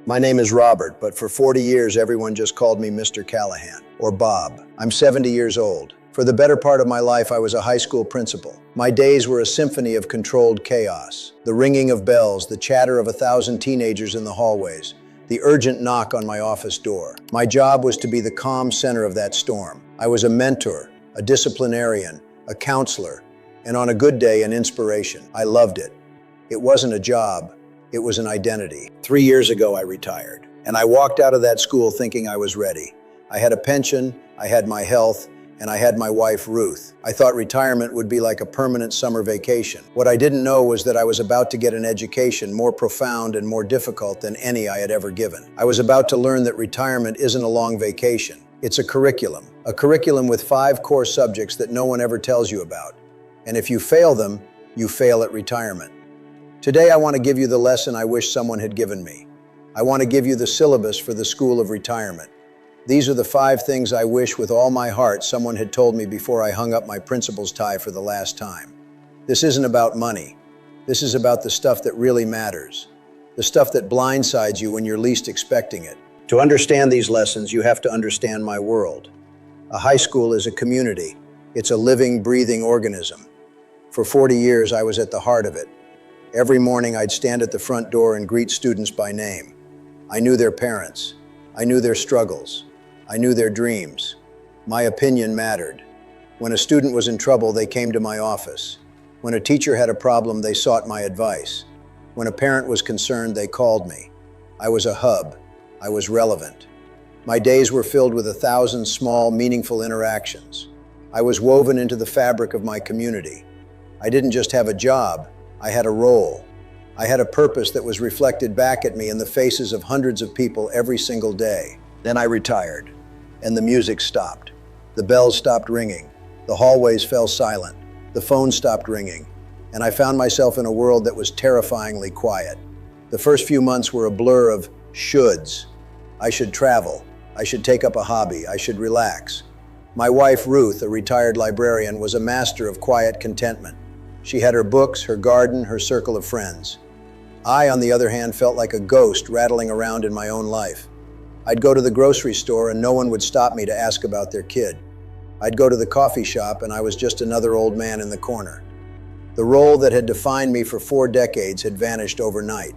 My name is Robert, but for 40 years everyone just called me Mr. Callahan, or Bob. I'm 70 years old. For the better part of my life, I was a high school principal. My days were a symphony of controlled chaos. The ringing of bells, the chatter of 1,000 teenagers in the hallways, the urgent knock on my office door. My job was to be the calm center of that storm. I was a mentor, a disciplinarian, a counselor, and on a good day, an inspiration. I loved it. It wasn't a job, it was an identity. 3 years ago, I retired, and I walked out of that school thinking I was ready. I had a pension, I had my health, and I had my wife, Ruth. I thought retirement would be like a permanent summer vacation. What I didn't know was that I was about to get an education more profound and more difficult than any I had ever given. I was about to learn that retirement isn't a long vacation. It's a curriculum with 5 core subjects that no one ever tells you about. And if you fail them, you fail at retirement. Today, I want to give you the lesson I wish someone had given me. I want to give you the syllabus for the School of Retirement. These are the 5 things I wish with all my heart someone had told me before I hung up my principal's tie for the last time. This isn't about money. This is about the stuff that really matters. The stuff that blindsides you when you're least expecting it. To understand these lessons, you have to understand my world. A high school is a community. It's a living, breathing organism. For 40 years, I was at the heart of it. Every morning, I'd stand at the front door and greet students by name. I knew their parents. I knew their struggles. I knew their dreams. My opinion mattered. When a student was in trouble, they came to my office. When a teacher had a problem, they sought my advice. When a parent was concerned, they called me. I was a hub. I was relevant. My days were filled with 1,000 small, meaningful interactions. I was woven into the fabric of my community. I didn't just have a job, I had a role. I had a purpose that was reflected back at me in the faces of hundreds of people every single day. Then I retired, and the music stopped. The bells stopped ringing. The hallways fell silent. The phone stopped ringing, and I found myself in a world that was terrifyingly quiet. The first few months were a blur of shoulds. I should travel. I should take up a hobby. I should relax. My wife, Ruth, a retired librarian, was a master of quiet contentment. She had her books, her garden, her circle of friends. I, on the other hand, felt like a ghost rattling around in my own life. I'd go to the grocery store and no one would stop me to ask about their kid. I'd go to the coffee shop and I was just another old man in the corner. The role that had defined me for 4 decades had vanished overnight,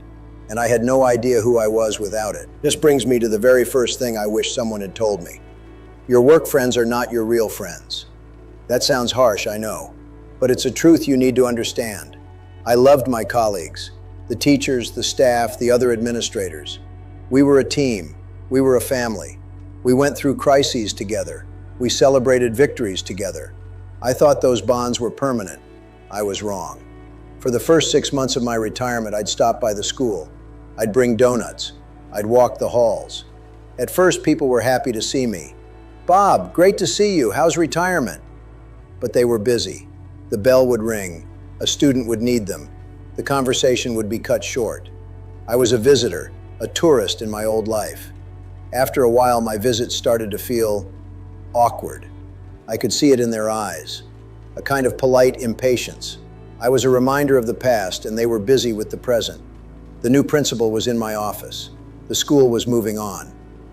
and I had no idea who I was without it. This brings me to the very first thing I wish someone had told me. Your work friends are not your real friends. That sounds harsh, I know, but it's a truth you need to understand. I loved my colleagues, the teachers, the staff, the other administrators. We were a team. We were a family. We went through crises together. We celebrated victories together. I thought those bonds were permanent. I was wrong. For the first 6 months of my retirement, I'd stop by the school. I'd bring donuts. I'd walk the halls. At first, people were happy to see me. "Bob, great to see you. How's retirement?" But they were busy. The bell would ring. A student would need them. The conversation would be cut short. I was a visitor, a tourist in my old life. After a while, my visits started to feel awkward. I could see it in their eyes, a kind of polite impatience. I was a reminder of the past, and they were busy with the present. The new principal was in my office. The school was moving on,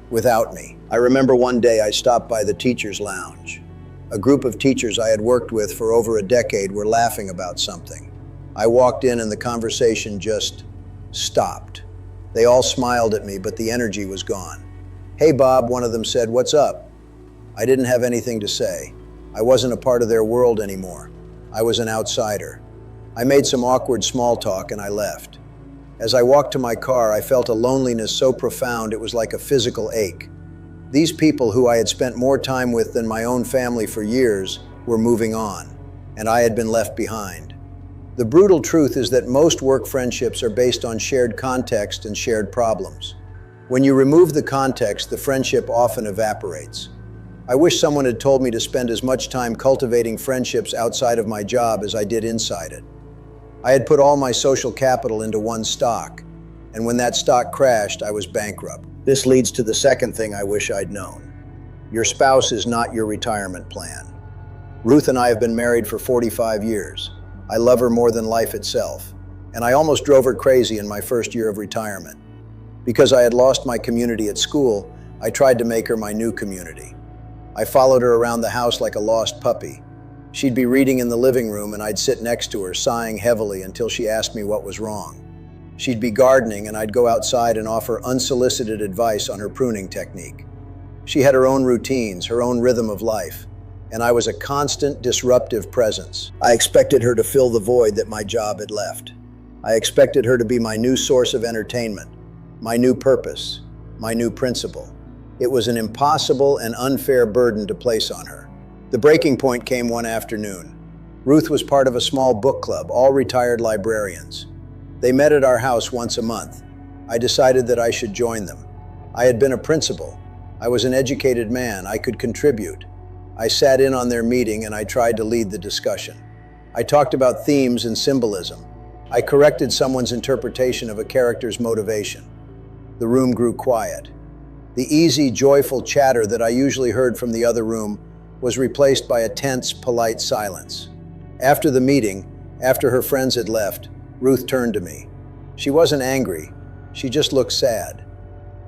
without me. I remember one day I stopped by the teacher's lounge. A group of teachers I had worked with for over a decade were laughing about something. I walked in and the conversation just stopped. They all smiled at me, but the energy was gone. "Hey, Bob," one of them said, "what's up?" I didn't have anything to say. I wasn't a part of their world anymore. I was an outsider. I made some awkward small talk and I left. As I walked to my car, I felt a loneliness so profound it was like a physical ache. These people who I had spent more time with than my own family for years were moving on, and I had been left behind. The brutal truth is that most work friendships are based on shared context and shared problems. When you remove the context, the friendship often evaporates. I wish someone had told me to spend as much time cultivating friendships outside of my job as I did inside it. I had put all my social capital into one stock, and when that stock crashed, I was bankrupt. This leads to the second thing I wish I'd known. Your spouse is not your retirement plan. Ruth and I have been married for 45 years. I love her more than life itself, and I almost drove her crazy in my first year of retirement. Because I had lost my community at school, I tried to make her my new community. I followed her around the house like a lost puppy. She'd be reading in the living room and I'd sit next to her, sighing heavily until she asked me what was wrong. She'd be gardening and I'd go outside and offer unsolicited advice on her pruning technique. She had her own routines, her own rhythm of life, and I was a constant, disruptive presence. I expected her to fill the void that my job had left. I expected her to be my new source of entertainment, my new purpose, my new principle. It was an impossible and unfair burden to place on her. The breaking point came one afternoon. Ruth was part of a small book club, all retired librarians. They met at our house once a month. I decided that I should join them. I had been a principal. I was an educated man. I could contribute. I sat in on their meeting and I tried to lead the discussion. I talked about themes and symbolism. I corrected someone's interpretation of a character's motivation. The room grew quiet. The easy, joyful chatter that I usually heard from the other room was replaced by a tense, polite silence. After the meeting, after her friends had left, Ruth turned to me. She wasn't angry. She just looked sad.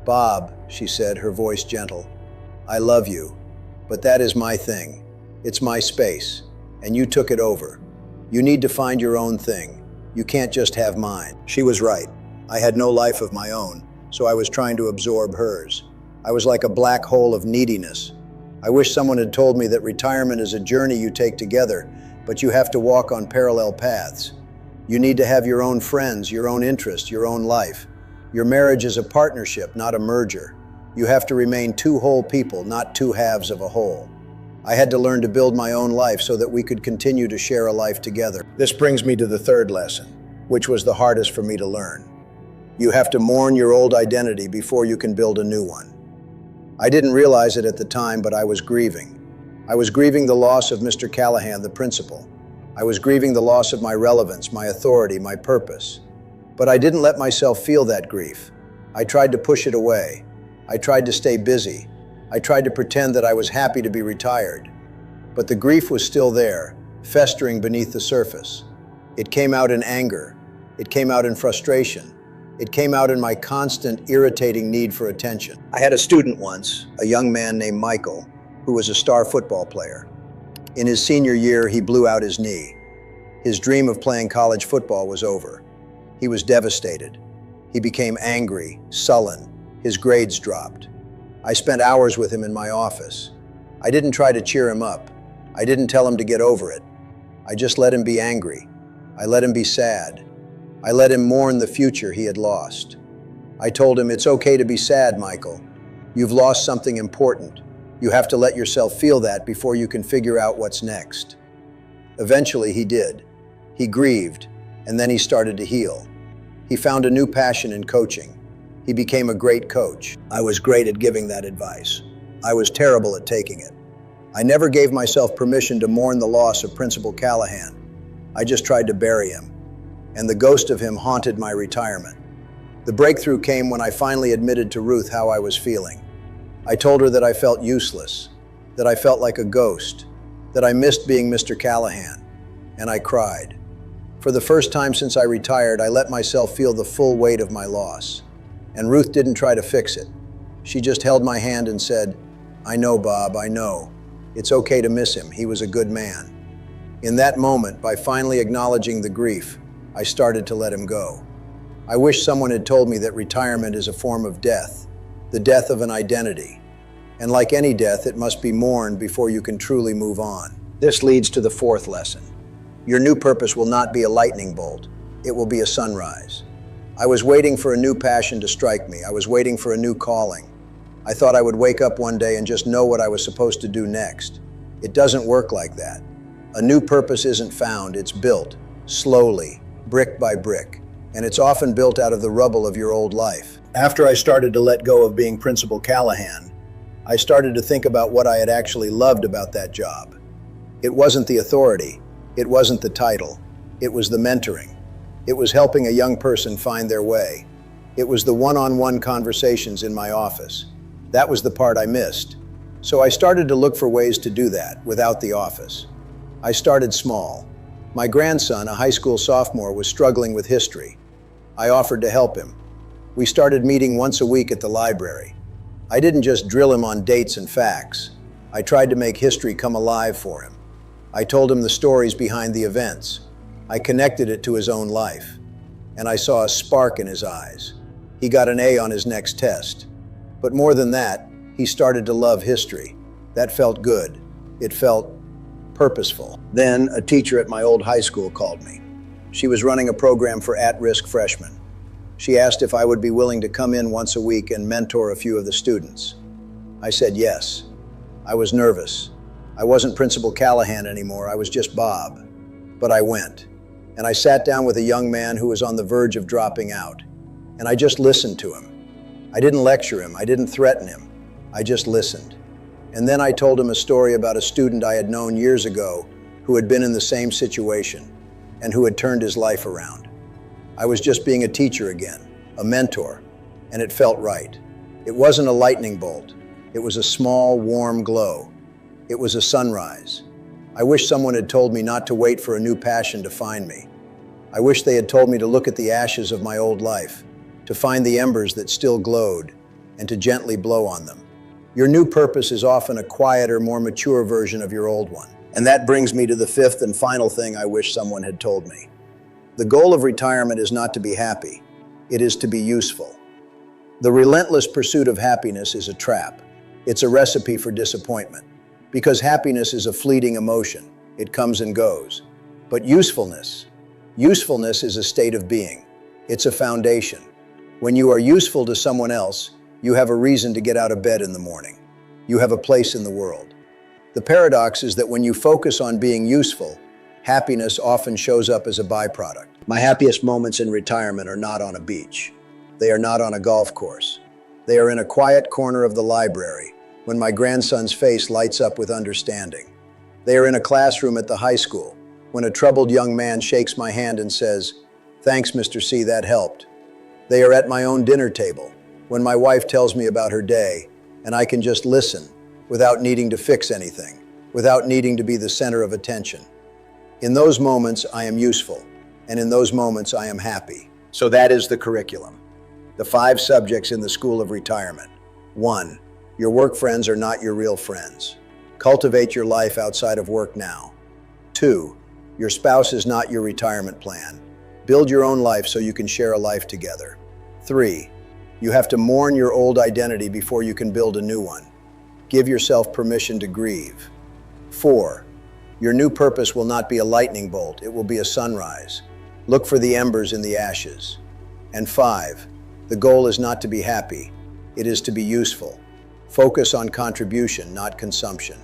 "Bob," she said, her voice gentle, "I love you, but that is my thing. It's my space, and you took it over. You need to find your own thing. You can't just have mine." She was right. I had no life of my own, so I was trying to absorb hers. I was like a black hole of neediness. I wish someone had told me that retirement is a journey you take together, but you have to walk on parallel paths. You need to have your own friends, your own interests, your own life. Your marriage is a partnership, not a merger. You have to remain two whole people, not two halves of a whole. I had to learn to build my own life so that we could continue to share a life together. This brings me to the third lesson, which was the hardest for me to learn. You have to mourn your old identity before you can build a new one. I didn't realize it at the time, but I was grieving. I was grieving the loss of Mr. Callahan, the principal. I was grieving the loss of my relevance, my authority, my purpose. But I didn't let myself feel that grief. I tried to push it away. I tried to stay busy. I tried to pretend that I was happy to be retired. But the grief was still there, festering beneath the surface. It came out in anger. It came out in frustration. It came out in my constant, irritating need for attention. I had a student once, a young man named Michael, who was a star football player. In his senior year, he blew out his knee. His dream of playing college football was over. He was devastated. He became angry, sullen. His grades dropped. I spent hours with him in my office. I didn't try to cheer him up. I didn't tell him to get over it. I just let him be angry. I let him be sad. I let him mourn the future he had lost. I told him, "It's okay to be sad, Michael. You've lost something important. You have to let yourself feel that before you can figure out what's next." Eventually, he did. He grieved, and then he started to heal. He found a new passion in coaching. He became a great coach. I was great at giving that advice. I was terrible at taking it. I never gave myself permission to mourn the loss of Principal Callahan. I just tried to bury him, and the ghost of him haunted my retirement. The breakthrough came when I finally admitted to Ruth how I was feeling. I told her that I felt useless, that I felt like a ghost, that I missed being Mr. Callahan, and I cried. For the first time since I retired, I let myself feel the full weight of my loss. And Ruth didn't try to fix it. She just held my hand and said, "I know, Bob, I know. It's okay to miss him. He was a good man." In that moment, by finally acknowledging the grief, I started to let him go. I wish someone had told me that retirement is a form of death, the death of an identity. And like any death, it must be mourned before you can truly move on. This leads to the fourth lesson. Your new purpose will not be a lightning bolt. It will be a sunrise. I was waiting for a new passion to strike me. I was waiting for a new calling. I thought I would wake up one day and just know what I was supposed to do next. It doesn't work like that. A new purpose isn't found, it's built, slowly, brick by brick. And it's often built out of the rubble of your old life. After I started to let go of being Principal Callahan, I started to think about what I had actually loved about that job. It wasn't the authority. It wasn't the title. It was the mentoring. It was helping a young person find their way. It was the one-on-one conversations in my office. That was the part I missed. So I started to look for ways to do that without the office. I started small. My grandson, a high school sophomore, was struggling with history. I offered to help him. We started meeting once a week at the library. I didn't just drill him on dates and facts. I tried to make history come alive for him. I told him the stories behind the events. I connected it to his own life. And I saw a spark in his eyes. He got an A on his next test. But more than that, he started to love history. That felt good. It felt purposeful. Then a teacher at my old high school called me. She was running a program for at-risk freshmen. She asked if I would be willing to come in once a week and mentor a few of the students. I said yes. I was nervous. I wasn't Principal Callahan anymore, I was just Bob. But I went. And I sat down with a young man who was on the verge of dropping out. And I just listened to him. I didn't lecture him, I didn't threaten him. I just listened. And then I told him a story about a student I had known years ago who had been in the same situation and who had turned his life around. I was just being a teacher again, a mentor, and it felt right. It wasn't a lightning bolt. It was a small, warm glow. It was a sunrise. I wish someone had told me not to wait for a new passion to find me. I wish they had told me to look at the ashes of my old life, to find the embers that still glowed, and to gently blow on them. Your new purpose is often a quieter, more mature version of your old one. And that brings me to the fifth and final thing I wish someone had told me. The goal of retirement is not to be happy. It is to be useful. The relentless pursuit of happiness is a trap. It's a recipe for disappointment. Because happiness is a fleeting emotion. It comes and goes. But usefulness is a state of being. It's a foundation. When you are useful to someone else, you have a reason to get out of bed in the morning. You have a place in the world. The paradox is that when you focus on being useful, happiness often shows up as a byproduct. My happiest moments in retirement are not on a beach. They are not on a golf course. They are in a quiet corner of the library when my grandson's face lights up with understanding. They are in a classroom at the high school when a troubled young man shakes my hand and says, "Thanks, Mr. C, that helped." They are at my own dinner table when my wife tells me about her day and I can just listen without needing to fix anything, without needing to be the center of attention. In those moments, I am useful, and in those moments, I am happy. So that is the curriculum. The 5 subjects in the School of Retirement. 1. Your work friends are not your real friends. Cultivate your life outside of work now. 2. Your spouse is not your retirement plan. Build your own life so you can share a life together. 3. You have to mourn your old identity before you can build a new one. Give yourself permission to grieve. 4. Your new purpose will not be a lightning bolt, it will be a sunrise. Look for the embers in the ashes. And 5. The goal is not to be happy, it is to be useful. Focus on contribution, not consumption.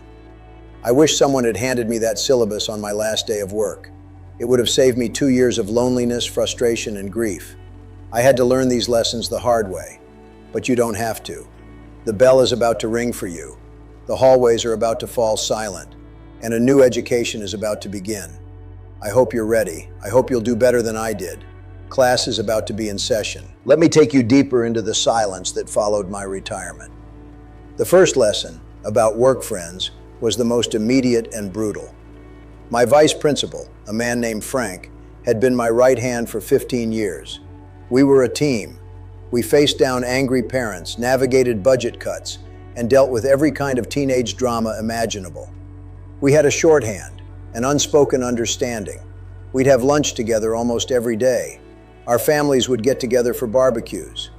I wish someone had handed me that syllabus on my last day of work. It would have saved me 2 years of loneliness, frustration, and grief. I had to learn these lessons the hard way, but you don't have to. The bell is about to ring for you. The hallways are about to fall silent, and a new education is about to begin. I hope you're ready. I hope you'll do better than I did. Class is about to be in session. Let me take you deeper into the silence that followed my retirement. The first lesson, about work friends, was the most immediate and brutal. My vice principal, a man named Frank, had been my right hand for 15 years. We were a team. We faced down angry parents, navigated budget cuts, and dealt with every kind of teenage drama imaginable. We had a shorthand, an unspoken understanding. We'd have lunch together almost every day. Our families would get together for barbecues.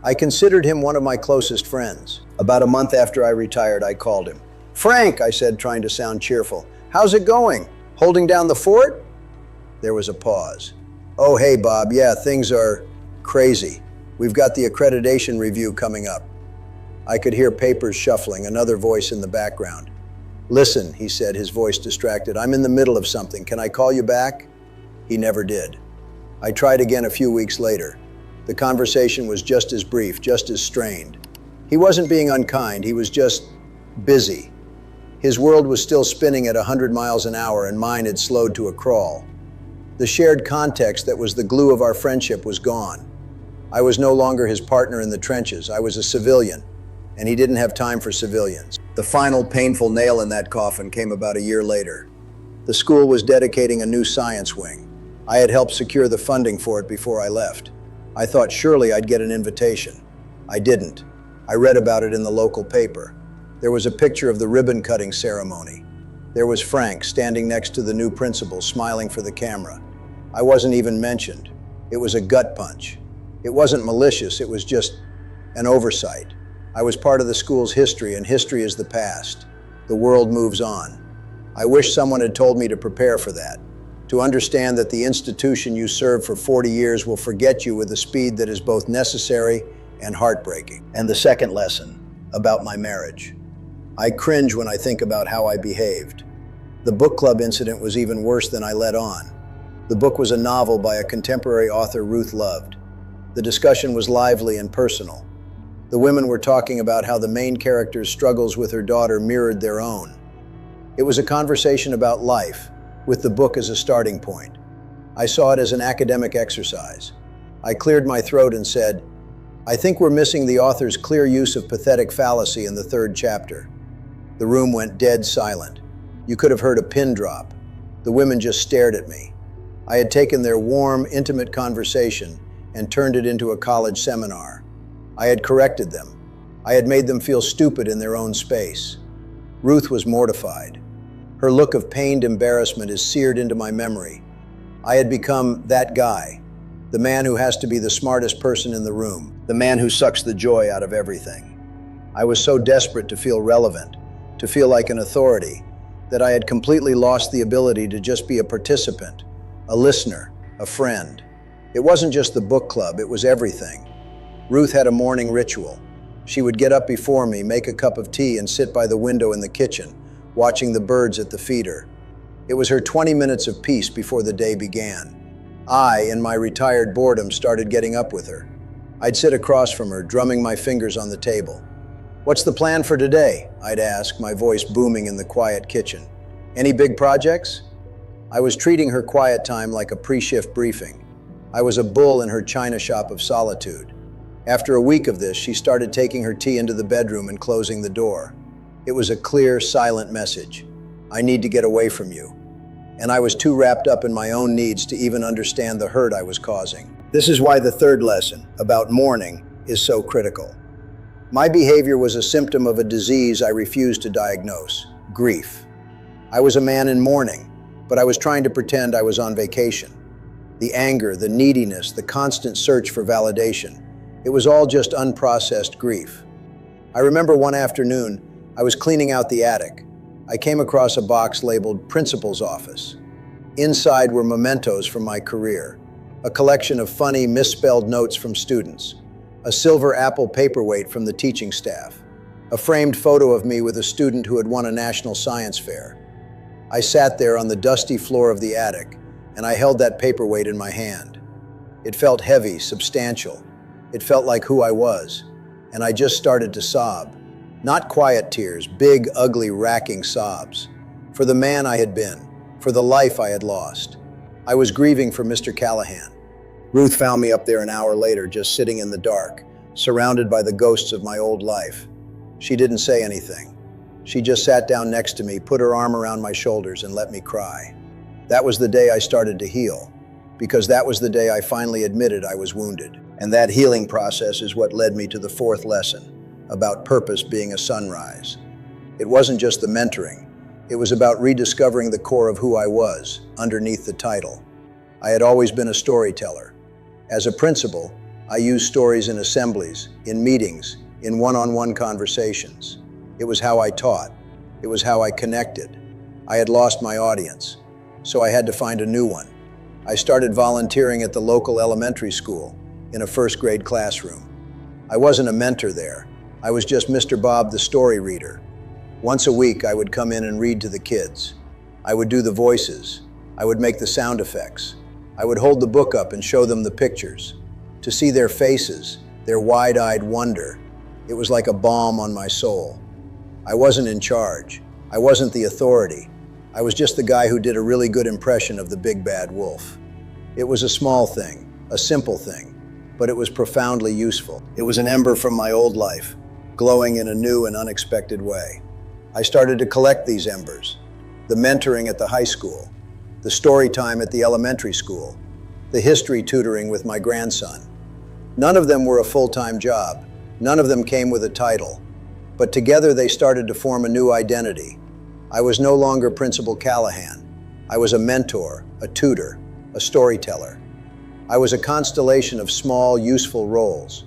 I considered him one of my closest friends. About a month after I retired, I called him. "Frank," I said, trying to sound cheerful, "how's it going? Holding down the fort?" There was a pause. "Oh, hey, Bob, yeah, things are crazy. We've got the accreditation review coming up." I could hear papers shuffling, another voice in the background. "Listen," he said, his voice distracted, "I'm in the middle of something. Can I call you back?" He never did. I tried again a few weeks later. The conversation was just as brief, just as strained. He wasn't being unkind, he was just busy. His world was still spinning at 100 miles an hour and mine had slowed to a crawl. The shared context that was the glue of our friendship was gone. I was no longer his partner in the trenches. I was a civilian, and he didn't have time for civilians. The final painful nail in that coffin came about a year later. The school was dedicating a new science wing. I had helped secure the funding for it before I left. I thought surely I'd get an invitation. I didn't. I read about it in the local paper. There was a picture of the ribbon-cutting ceremony. There was Frank standing next to the new principal, smiling for the camera. I wasn't even mentioned. It was a gut punch. It wasn't malicious, it was just an oversight. I was part of the school's history, and history is the past. The world moves on. I wish someone had told me to prepare for that, to understand that the institution you served for 40 years will forget you with a speed that is both necessary and heartbreaking. And the second lesson, about my marriage. I cringe when I think about how I behaved. The book club incident was even worse than I let on. The book was a novel by a contemporary author Ruth loved. The discussion was lively and personal. The women were talking about how the main character's struggles with her daughter mirrored their own. It was a conversation about life, with the book as a starting point. I saw it as an academic exercise. I cleared my throat and said, I think we're missing the author's clear use of pathetic fallacy in the third chapter. The room went dead silent. You could have heard a pin drop. The women just stared at me. I had taken their warm, intimate conversation and turned it into a college seminar. I had corrected them. I had made them feel stupid in their own space. Ruth was mortified. Her look of pained embarrassment is seared into my memory. I had become that guy, the man who has to be the smartest person in the room, the man who sucks the joy out of everything. I was so desperate to feel relevant, to feel like an authority, that I had completely lost the ability to just be a participant, a listener, a friend. It wasn't just the book club, it was everything. Ruth had a morning ritual. She would get up before me, make a cup of tea, and sit by the window in the kitchen, watching the birds at the feeder. It was her 20 minutes of peace before the day began. I, in my retired boredom, started getting up with her. I'd sit across from her, drumming my fingers on the table. What's the plan for today? I'd ask, my voice booming in the quiet kitchen. Any big projects? I was treating her quiet time like a pre-shift briefing. I was a bull in her china shop of solitude. After a week of this, she started taking her tea into the bedroom and closing the door. It was a clear, silent message. I need to get away from you. And I was too wrapped up in my own needs to even understand the hurt I was causing. This is why the third lesson, about mourning, is so critical. My behavior was a symptom of a disease I refused to diagnose, grief. I was a man in mourning, but I was trying to pretend I was on vacation. The anger, the neediness, the constant search for validation, it was all just unprocessed grief. I remember one afternoon, I was cleaning out the attic. I came across a box labeled Principal's Office. Inside were mementos from my career, a collection of funny, misspelled notes from students, a silver apple paperweight from the teaching staff, a framed photo of me with a student who had won a national science fair. I sat there on the dusty floor of the attic, and I held that paperweight in my hand. It felt heavy, substantial. It felt like who I was, and I just started to sob. Not quiet tears, big, ugly, racking sobs. For the man I had been, for the life I had lost. I was grieving for Mr. Callahan. Ruth found me up there an hour later, just sitting in the dark, surrounded by the ghosts of my old life. She didn't say anything. She just sat down next to me, put her arm around my shoulders, and let me cry. That was the day I started to heal, because that was the day I finally admitted I was wounded. And that healing process is what led me to the fourth lesson, about purpose being a sunrise. It wasn't just the mentoring. It was about rediscovering the core of who I was, underneath the title. I had always been a storyteller. As a principal, I used stories in assemblies, in meetings, in one-on-one conversations. It was how I taught. It was how I connected. I had lost my audience, so I had to find a new one. I started volunteering at the local elementary school, in a first-grade classroom. I wasn't a mentor there. I was just Mr. Bob, the story reader. Once a week, I would come in and read to the kids. I would do the voices. I would make the sound effects. I would hold the book up and show them the pictures. To see their faces, their wide-eyed wonder, it was like a balm on my soul. I wasn't in charge. I wasn't the authority. I was just the guy who did a really good impression of the big bad wolf. It was a small thing, a simple thing, but it was profoundly useful. It was an ember from my old life, glowing in a new and unexpected way. I started to collect these embers. The mentoring at the high school, the story time at the elementary school, the history tutoring with my grandson. None of them were a full-time job. None of them came with a title. But together they started to form a new identity. I was no longer Principal Callahan. I was a mentor, a tutor, a storyteller. I was a constellation of small, useful roles.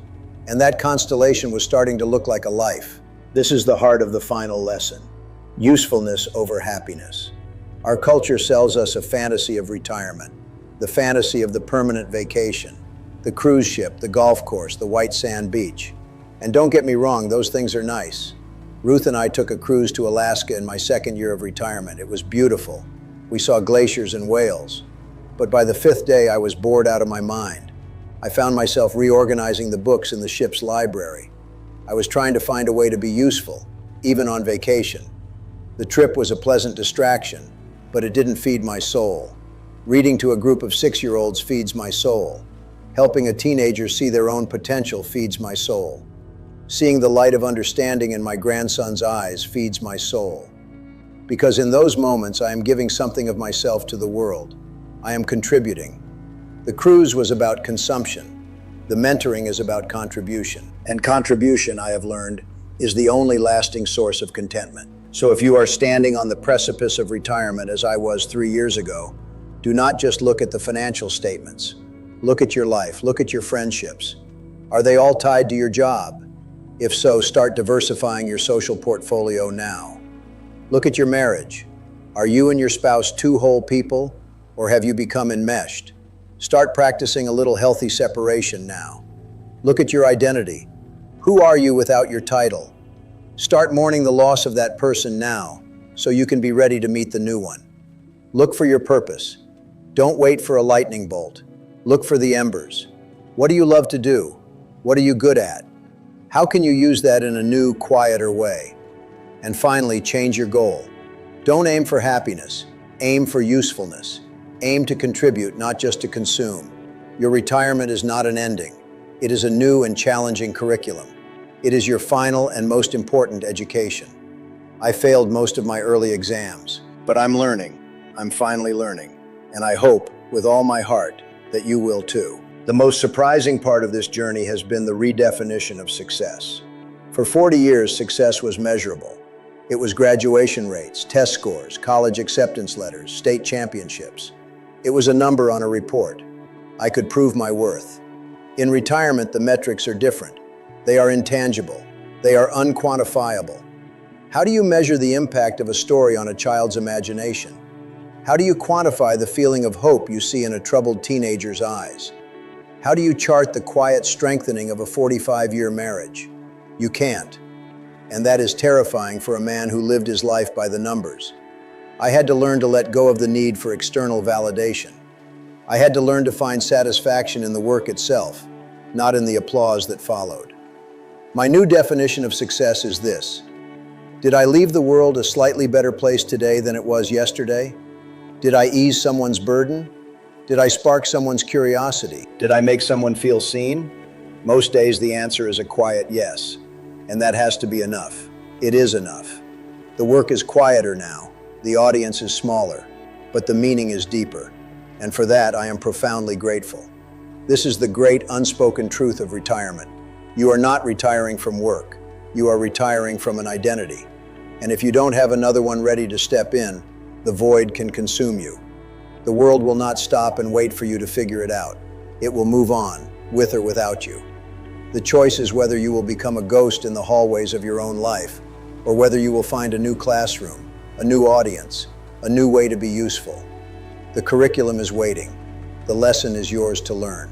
And that constellation was starting to look like a life. This is the heart of the final lesson. Usefulness over happiness. Our culture sells us a fantasy of retirement, the fantasy of the permanent vacation, the cruise ship, the golf course, the white sand beach. And don't get me wrong, those things are nice. Ruth and I took a cruise to Alaska in my second year of retirement. It was beautiful. We saw glaciers and whales. But by the fifth day, I was bored out of my mind. I found myself reorganizing the books in the ship's library. I was trying to find a way to be useful, even on vacation. The trip was a pleasant distraction, but it didn't feed my soul. Reading to a group of 6-year-olds feeds my soul. Helping a teenager see their own potential feeds my soul. Seeing the light of understanding in my grandson's eyes feeds my soul. Because in those moments, I am giving something of myself to the world. I am contributing. The cruise was about consumption. The mentoring is about contribution. And contribution, I have learned, is the only lasting source of contentment. So if you are standing on the precipice of retirement, as I was 3 years ago, do not just look at the financial statements. Look at your life. Look at your friendships. Are they all tied to your job? If so, start diversifying your social portfolio now. Look at your marriage. Are you and your spouse two whole people, or have you become enmeshed? Start practicing a little healthy separation now. Look at your identity. Who are you without your title? Start mourning the loss of that person now, so you can be ready to meet the new one. Look for your purpose. Don't wait for a lightning bolt. Look for the embers. What do you love to do? What are you good at? How can you use that in a new, quieter way? And finally, change your goal. Don't aim for happiness. Aim for usefulness. Aim to contribute, not just to consume. Your retirement is not an ending. It is a new and challenging curriculum. It is your final and most important education. I failed most of my early exams, but I'm learning. I'm finally learning. And I hope, with all my heart, that you will too. The most surprising part of this journey has been the redefinition of success. For 40 years, success was measurable. It was graduation rates, test scores, college acceptance letters, state championships. It was a number on a report. I could prove my worth. In retirement, the metrics are different. They are intangible. They are unquantifiable. How do you measure the impact of a story on a child's imagination? How do you quantify the feeling of hope you see in a troubled teenager's eyes? How do you chart the quiet strengthening of a 45-year marriage? You can't. And that is terrifying for a man who lived his life by the numbers. I had to learn to let go of the need for external validation. I had to learn to find satisfaction in the work itself, not in the applause that followed. My new definition of success is this. Did I leave the world a slightly better place today than it was yesterday? Did I ease someone's burden? Did I spark someone's curiosity? Did I make someone feel seen? Most days the answer is a quiet yes, and that has to be enough. It is enough. The work is quieter now, the audience is smaller, but the meaning is deeper, and for that I am profoundly grateful. This is the great unspoken truth of retirement. You are not retiring from work, you are retiring from an identity, and if you don't have another one ready to step in, the void can consume you. The world will not stop and wait for you to figure it out. It will move on, with or without you. The choice is whether you will become a ghost in the hallways of your own life, or whether you will find a new classroom, a new audience, a new way to be useful. The curriculum is waiting. The lesson is yours to learn.